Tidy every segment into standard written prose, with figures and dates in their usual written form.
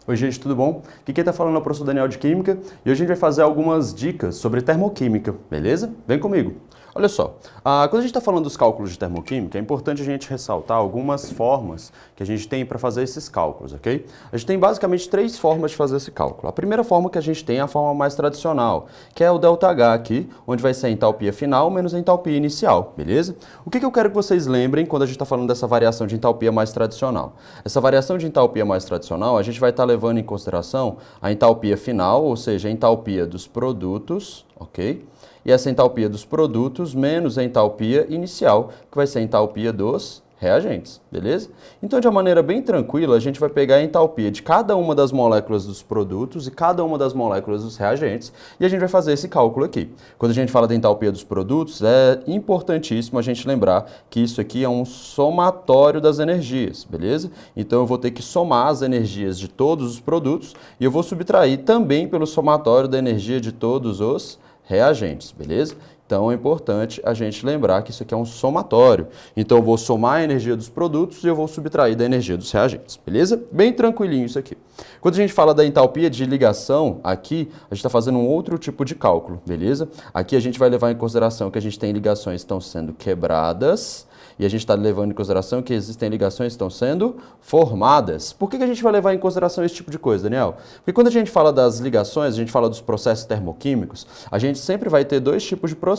Oi gente, tudo bom? Aqui quem está falando é o professor Daniel de Química e hoje a gente vai fazer algumas dicas sobre termoquímica, beleza? Vem comigo! Olha só, quando a gente está falando dos cálculos de termoquímica, é importante a gente ressaltar algumas formas que a gente tem para fazer esses cálculos, ok? A gente tem basicamente três formas de fazer esse cálculo. A primeira forma que a gente tem é a forma mais tradicional, que é o ΔH aqui, onde vai ser a entalpia final menos a entalpia inicial, beleza? O que eu quero que vocês lembrem quando a gente está falando dessa variação de entalpia mais tradicional? Essa variação de entalpia mais tradicional, a gente vai estar levando em consideração a entalpia final, ou seja, a entalpia dos produtos, ok? E essa entalpia dos produtos menos a entalpia inicial, que vai ser a entalpia dos reagentes, beleza? Então, de uma maneira bem tranquila, a gente vai pegar a entalpia de cada uma das moléculas dos produtos e cada uma das moléculas dos reagentes e a gente vai fazer esse cálculo aqui. Quando a gente fala da entalpia dos produtos, é importantíssimo a gente lembrar que isso aqui é um somatório das energias, beleza? Então, eu vou ter que somar as energias de todos os produtos e eu vou subtrair também pelo somatório da energia de todos os reagentes, beleza? Então é importante a gente lembrar que isso aqui é um somatório. Então eu vou somar a energia dos produtos e eu vou subtrair da energia dos reagentes, beleza? Bem tranquilinho isso aqui. Quando a gente fala da entalpia de ligação, aqui a gente está fazendo um outro tipo de cálculo, beleza? Aqui a gente vai levar em consideração que a gente tem ligações que estão sendo quebradas e a gente está levando em consideração que existem ligações que estão sendo formadas. Por que a gente vai levar em consideração esse tipo de coisa, Daniel? Porque quando a gente fala das ligações, a gente fala dos processos termoquímicos, a gente sempre vai ter dois tipos de processo.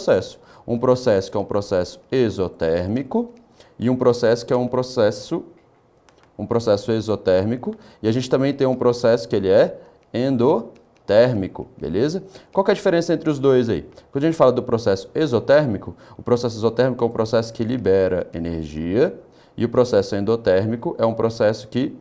Um processo que é um processo exotérmico e um processo que é um processo exotérmico. E a gente também tem um processo que ele é endotérmico, beleza? Qual que é a diferença entre os dois aí? Quando a gente fala do processo exotérmico, o processo exotérmico é um processo que libera energia e o processo endotérmico é um processo que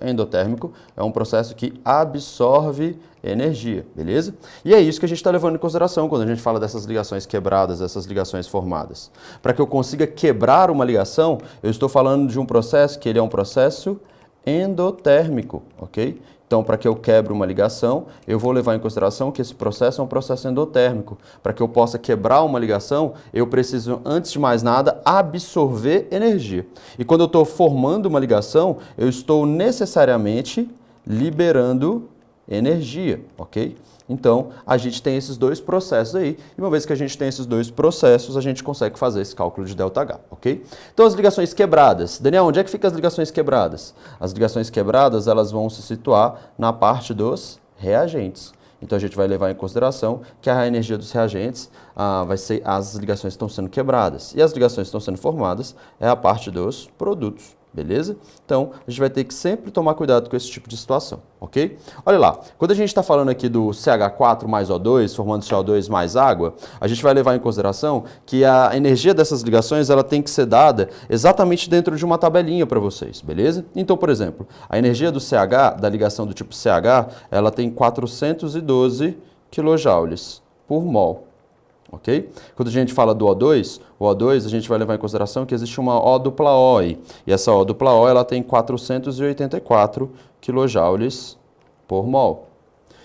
endotérmico é um processo que absorve energia, beleza? E é isso que a gente está levando em consideração quando a gente fala dessas ligações quebradas, dessas ligações formadas. Para que eu consiga quebrar uma ligação, eu estou falando de um processo que ele é um processo endotérmico, ok? Então, para que eu quebre uma ligação, eu vou levar em consideração que esse processo é um processo endotérmico. Para que eu possa quebrar uma ligação, eu preciso, antes de mais nada, absorver energia. E quando eu estou formando uma ligação, eu estou necessariamente liberando energia, ok? Então, a gente tem esses dois processos aí, e uma vez que a gente tem esses dois processos, a gente consegue fazer esse cálculo de ΔH, ok? Então, as ligações quebradas. Daniel, onde é que ficam as ligações quebradas? As ligações quebradas, elas vão se situar na parte dos reagentes. Então, a gente vai levar em consideração que a energia dos reagentes vai ser as ligações que estão sendo quebradas, e as ligações que estão sendo formadas é a parte dos produtos. Beleza? Então, a gente vai ter que sempre tomar cuidado com esse tipo de situação, ok? Olha lá, quando a gente está falando aqui do CH4 mais O2, formando CO2 mais água, a gente vai levar em consideração que a energia dessas ligações ela tem que ser dada exatamente dentro de uma tabelinha para vocês, beleza? Então, por exemplo, a energia do CH, da ligação do tipo CH, ela tem 412 kJ por mol. Ok? Quando a gente fala do O2, o O2 a gente vai levar em consideração que existe uma O dupla O aí. E essa O dupla O ela tem 484 kJ por mol.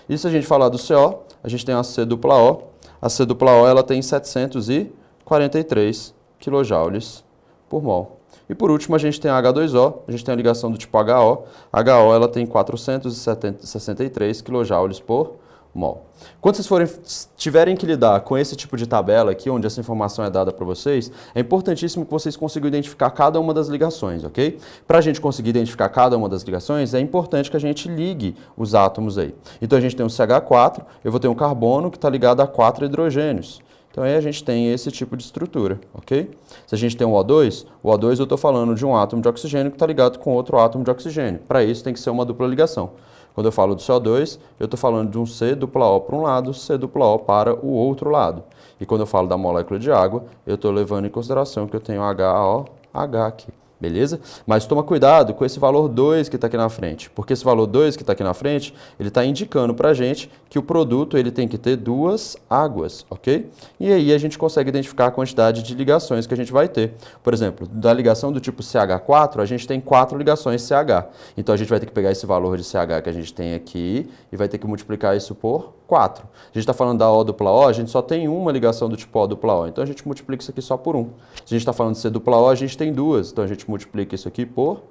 E se a gente falar do CO, a gente tem a C dupla O. A C dupla O ela tem 743 kJ por mol. E por último a gente tem a H2O, a gente tem a ligação do tipo HO. HO ela tem 463 kJ por mol. Quando vocês tiverem que lidar com esse tipo de tabela aqui, onde essa informação é dada para vocês, é importantíssimo que vocês consigam identificar cada uma das ligações, ok? Para a gente conseguir identificar cada uma das ligações, é importante que a gente ligue os átomos aí. Então a gente tem um CH4, eu vou ter um carbono que está ligado a 4 hidrogênios. Então aí a gente tem esse tipo de estrutura, ok? Se a gente tem um O2, o O2 eu estou falando de um átomo de oxigênio que está ligado com outro átomo de oxigênio. Para isso tem que ser uma dupla ligação. Quando eu falo do CO2, eu estou falando de um C dupla O para um lado, C dupla O para o outro lado. E quando eu falo da molécula de água, eu estou levando em consideração que eu tenho HOH aqui. Beleza? Mas toma cuidado com esse valor 2 que está aqui na frente, porque esse valor 2 que está aqui na frente, ele está indicando para a gente que o produto ele tem que ter duas águas, ok? E aí a gente consegue identificar a quantidade de ligações que a gente vai ter. Por exemplo, da ligação do tipo CH4, a gente tem 4 ligações CH. Então a gente vai ter que pegar esse valor de CH que a gente tem aqui e vai ter que multiplicar isso por 4. A gente está falando da O dupla O, a gente só tem uma ligação do tipo O dupla O, então a gente multiplica isso aqui só por 1. Se a gente está falando de C dupla O, a gente tem duas, então a gente multiplica isso aqui por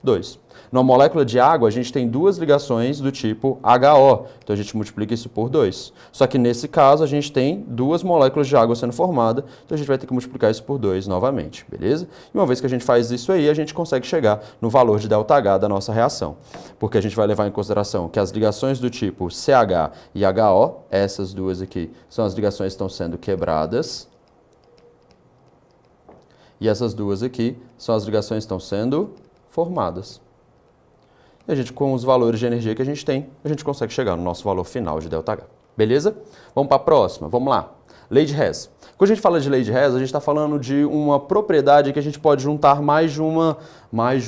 2. Numa molécula de água, a gente tem duas ligações do tipo HO, então a gente multiplica isso por 2. Só que nesse caso, a gente tem duas moléculas de água sendo formadas, então a gente vai ter que multiplicar isso por 2 novamente, beleza? E uma vez que a gente faz isso aí, a gente consegue chegar no valor de ΔH da nossa reação, porque a gente vai levar em consideração que as ligações do tipo CH e HO, essas duas aqui, são as ligações que estão sendo quebradas, e essas duas aqui são as ligações que estão sendo formadas. E a gente, com os valores de energia que a gente tem, a gente consegue chegar no nosso valor final de ΔH. Beleza? Vamos para a próxima. Vamos lá. Lei de Hess. Quando a gente fala de lei de Hess, a gente está falando de uma propriedade que a gente pode juntar mais de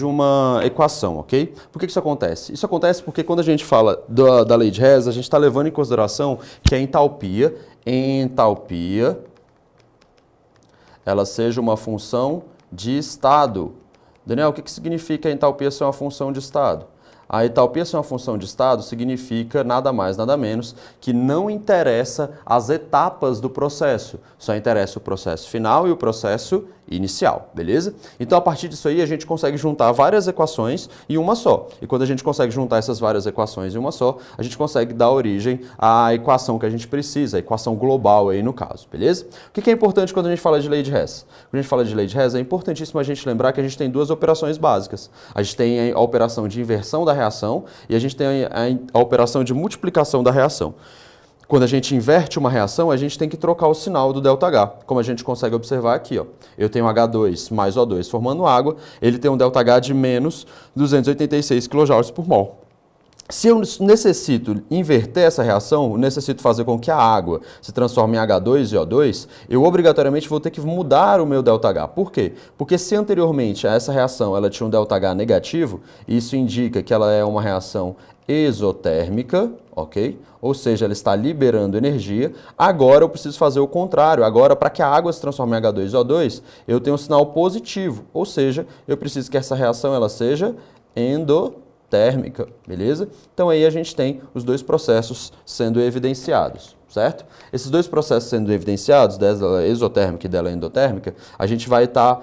uma equação, ok? Por que isso acontece? Isso acontece porque quando a gente fala da lei de Hess, a gente está levando em consideração que a entalpia, ela seja uma função de estado. Daniel, o que significa a entalpia ser uma função de estado? A entalpia ser uma função de estado significa nada mais, nada menos que não interessa as etapas do processo, só interessa o processo final e o processo inicial, beleza? Então, a partir disso aí, a gente consegue juntar várias equações em uma só. E quando a gente consegue juntar essas várias equações em uma só, a gente consegue dar origem à equação que a gente precisa, a equação global aí no caso, beleza? O que é importante quando a gente fala de lei de Hess? Quando a gente fala de lei de Hess, é importantíssimo a gente lembrar que a gente tem duas operações básicas. A gente tem a operação de inversão da reação e a gente tem a operação de multiplicação da reação. Quando a gente inverte uma reação, a gente tem que trocar o sinal do ΔH, como a gente consegue observar aqui, ó. Eu tenho H2 mais O2 formando água, ele tem um ΔH de menos 286 kJ por mol. Se eu necessito inverter essa reação, necessito fazer com que a água se transforme em H2 e O2, eu obrigatoriamente vou ter que mudar o meu ΔH. Por quê? Porque se anteriormente a essa reação ela tinha um ΔH negativo, isso indica que ela é uma reação exotérmica, ok? Ou seja, ela está liberando energia. Agora eu preciso fazer o contrário. Agora, para que a água se transforme em H2 e O2, eu tenho um sinal positivo. Ou seja, eu preciso que essa reação ela seja endotérmica, beleza? Então aí a gente tem os dois processos sendo evidenciados, certo? Esses dois processos sendo evidenciados, dela exotérmica e dela endotérmica, a gente vai estar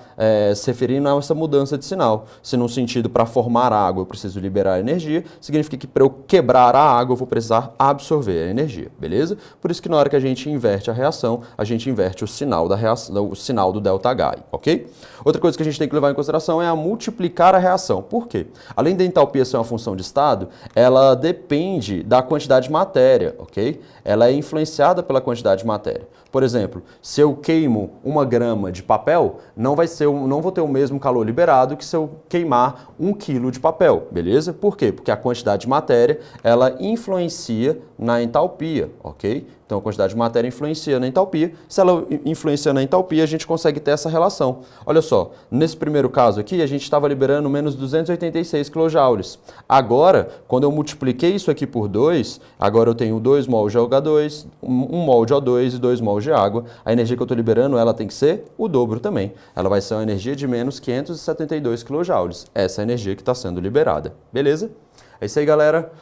se referindo a essa mudança de sinal. Se num sentido, para formar água eu preciso liberar energia, significa que para eu quebrar a água eu vou precisar absorver a energia, beleza? Por isso que na hora que a gente inverte a reação, a gente inverte o sinal da reação, o sinal do ΔH, ok? Outra coisa que a gente tem que levar em consideração é a multiplicar a reação. Por quê? Além da entalpia ser uma função de estado, ela depende da quantidade de matéria, ok? Ela é influenciada pela quantidade de matéria. Por exemplo, se eu queimo 1 grama de papel, não vou ter o mesmo calor liberado que se eu queimar 1 quilo de papel, beleza? Por quê? Porque a quantidade de matéria, ela influencia na entalpia, ok? Então, a quantidade de matéria influencia na entalpia. Se ela influencia na entalpia, a gente consegue ter essa relação. Olha só, nesse primeiro caso aqui, a gente estava liberando menos 286 kJ. Agora, quando eu multipliquei isso aqui por 2, agora eu tenho 2 mol de H2, 1 mol de O2 e 2 mol de água. A energia que eu estou liberando, ela tem que ser o dobro também. Ela vai ser uma energia de menos 572 kJ. Essa é a energia que está sendo liberada. Beleza? É isso aí, galera.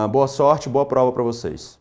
Boa sorte, boa prova para vocês.